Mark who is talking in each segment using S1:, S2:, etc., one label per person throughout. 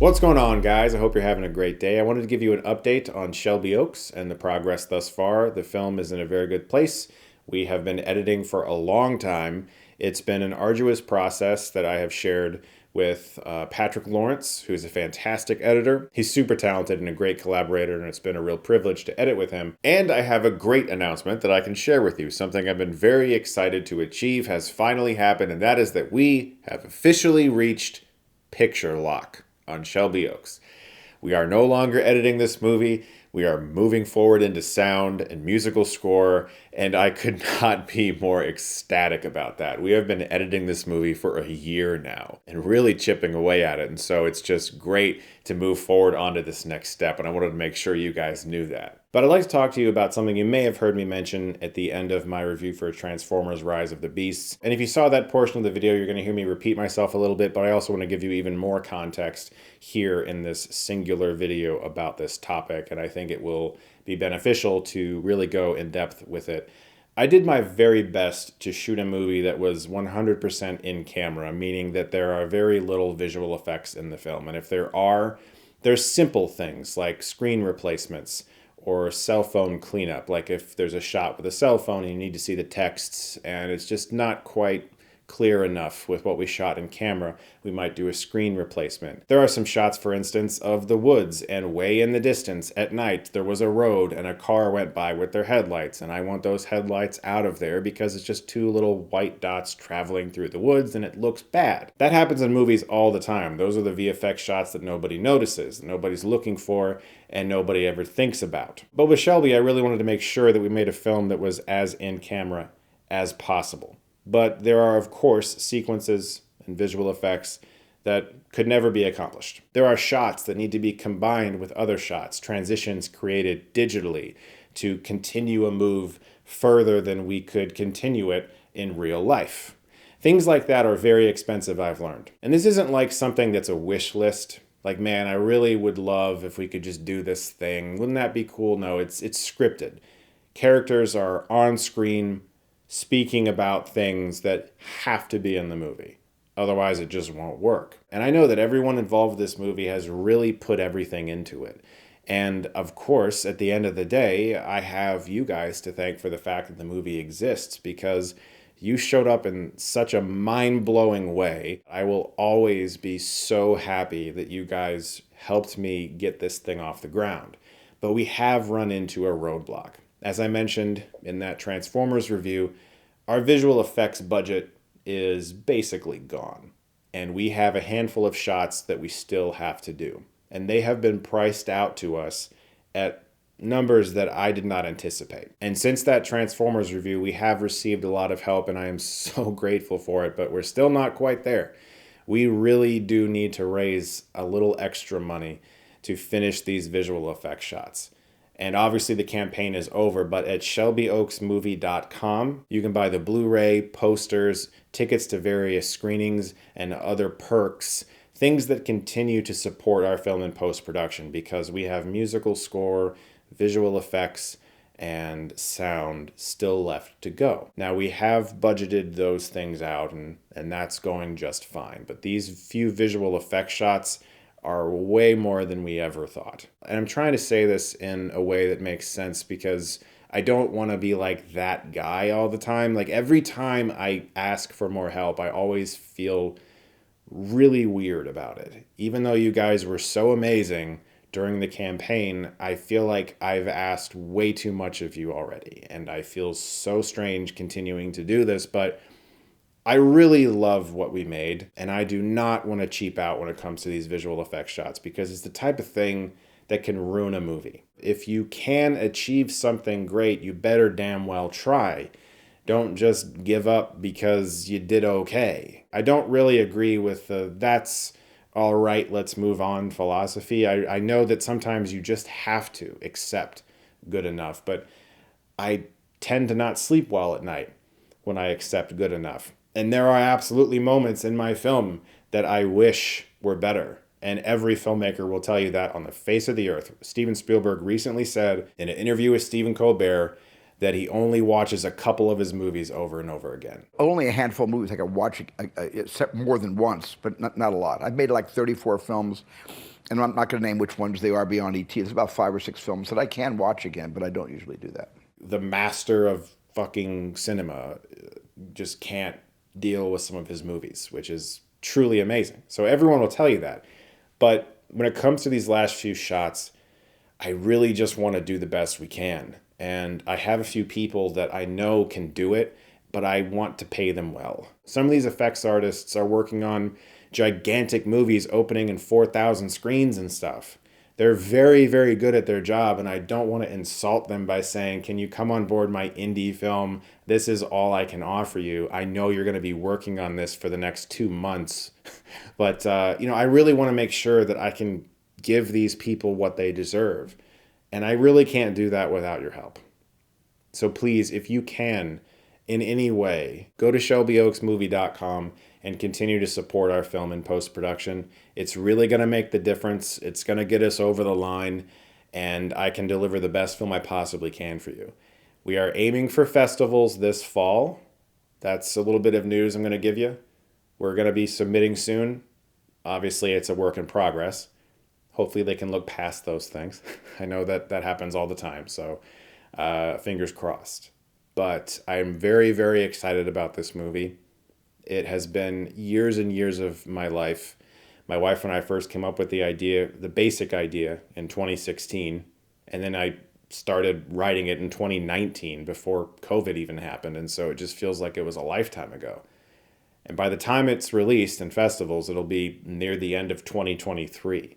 S1: What's going on, guys? I hope you're having a great day. I wanted to give you an update on Shelby Oaks and the progress thus far. The film is in a very good place. We have been editing for a long time. It's been an arduous process that I have shared with Patrick Lawrence, who's a fantastic editor. He's super talented and a great collaborator, and it's been a real privilege to edit with him. And I have a great announcement that I can share with you. Something I've been very excited to achieve has finally happened, and that is that we have officially reached picture lock on Shelby Oaks. We are no longer editing this movie. We are moving forward into sound and musical score, and I could not be more ecstatic about that. We have been editing this movie for a year now and really chipping away at it, and so it's just great to move forward onto this next step, and I wanted to make sure you guys knew that. But I'd like to talk to you about something you may have heard me mention at the end of my review for Transformers: Rise of the Beasts. And if you saw that portion of the video, you're going to hear me repeat myself a little bit, but I also want to give you even more context here in this singular video about this topic, and I think it will be beneficial to really go in depth with it. I did my very best to shoot a movie that was 100% in camera, meaning that there are very little visual effects in the film. And if there are, there's simple things like screen replacements or cell phone cleanup. Like if there's a shot with a cell phone and you need to see the texts and it's just not quite clear enough with what we shot in camera, we might do a screen replacement. There are some shots, for instance, of the woods, and way in the distance at night there was a road and a car went by with their headlights, and I want those headlights out of there because it's just two little white dots traveling through the woods and it looks bad. That happens in movies all the time. Those are the VFX shots that nobody notices, that nobody's looking for, and nobody ever thinks about. But with Shelby, I really wanted to make sure that we made a film that was as in camera as possible. But there are, of course, sequences and visual effects that could never be accomplished. There are shots that need to be combined with other shots, transitions created digitally to continue a move further than we could continue it in real life. Things like that are very expensive, I've learned. And this isn't like something that's a wish list. Like, man, I really would love if we could just do this thing. Wouldn't that be cool? No, it's scripted. Characters are on screen speaking about things that have to be in the movie. Otherwise, it just won't work. And I know that everyone involved in this movie has really put everything into it. And of course, at the end of the day, I have you guys to thank for the fact that the movie exists, because you showed up in such a mind-blowing way. I will always be so happy that you guys helped me get this thing off the ground. But we have run into a roadblock. As I mentioned in that Transformers review, our visual effects budget is basically gone. And we have a handful of shots that we still have to do. And they have been priced out to us at numbers that I did not anticipate. And since that Transformers review, we have received a lot of help, and I am so grateful for it, but we're still not quite there. We really do need to raise a little extra money to finish these visual effects shots. And obviously the campaign is over, but at shelbyoaksmovie.com, you can buy the Blu-ray, posters, tickets to various screenings, and other perks, things that continue to support our film in post-production, because we have musical score, visual effects, and sound still left to go. Now, we have budgeted those things out, and that's going just fine. But these few visual effects shots are way more than we ever thought. And I'm trying to say this in a way that makes sense, because I don't want to be like that guy all the time. Like, every time I ask for more help, I always feel really weird about it. Even though you guys were so amazing during the campaign, I feel like I've asked way too much of you already. And I feel so strange continuing to do this, but I really love what we made, and I do not want to cheap out when it comes to these visual effects shots, because it's the type of thing that can ruin a movie. If you can achieve something great, you better damn well try. Don't just give up because you did okay. I don't really agree with the "that's all right, let's move on" philosophy. I know that sometimes you just have to accept good enough, but I tend to not sleep well at night when I accept good enough. And there are absolutely moments in my film that I wish were better. And every filmmaker will tell you that on the face of the earth. Steven Spielberg recently said in an interview with Stephen Colbert that he only watches a couple of his movies over and over again.
S2: Only a handful of movies I can watch more than once, but not a lot. I've made like 34 films, and I'm not going to name which ones they are beyond ET. It's about 5 or 6 films that I can watch again, but I don't usually do that.
S1: The master of fucking cinema just can't deal with some of his movies, which is truly amazing. So everyone will tell you that. But when it comes to these last few shots, I really just want to do the best we can. And I have a few people that I know can do it, but I want to pay them well. Some of these effects artists are working on gigantic movies opening in 4,000 screens and stuff. They're very, very good at their job, and I don't want to insult them by saying, can you come on board my indie film? This is all I can offer you. I know you're going to be working on this for the next 2 months. But, I really want to make sure that I can give these people what they deserve. And I really can't do that without your help. So please, if you can, in any way, go to shelbyoaksmovie.com and continue to support our film in post-production. It's really going to make the difference. It's going to get us over the line, and I can deliver the best film I possibly can for you. We are aiming for festivals this fall. That's a little bit of news I'm going to give you. We're going to be submitting soon. Obviously, it's a work in progress. Hopefully they can look past those things. I know that happens all the time, so fingers crossed. But I'm very, very excited about this movie. It has been years and years of my life. My wife and I first came up with the idea, the basic idea, in 2016, and then I started writing it in 2019 before COVID even happened, and so it just feels like it was a lifetime ago. And by the time it's released in festivals, it'll be near the end of 2023.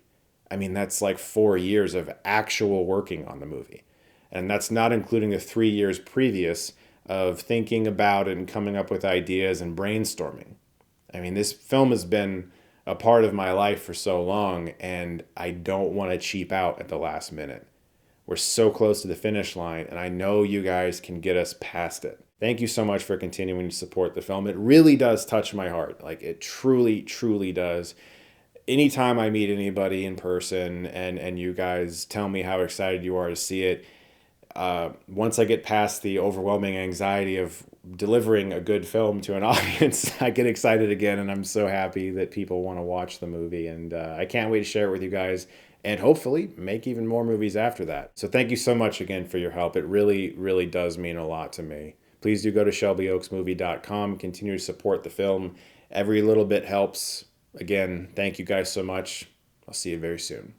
S1: I mean, that's like 4 years of actual working on the movie. And that's not including the 3 years previous of thinking about it and coming up with ideas and brainstorming. I mean, this film has been a part of my life for so long, and I don't want to cheap out at the last minute. We're so close to the finish line, and I know you guys can get us past it. Thank you so much for continuing to support the film. It really does touch my heart. Like, it truly, truly does. Anytime I meet anybody in person and you guys tell me how excited you are to see it, once I get past the overwhelming anxiety of delivering a good film to an audience, I get excited again, and I'm so happy that people want to watch the movie, and I can't wait to share it with you guys and hopefully make even more movies after that. So thank you so much again for your help. It really, really does mean a lot to me. Please do go to shelbyoaksmovie.com, continue to support the film. Every little bit helps. Again, thank you guys so much. I'll see you very soon.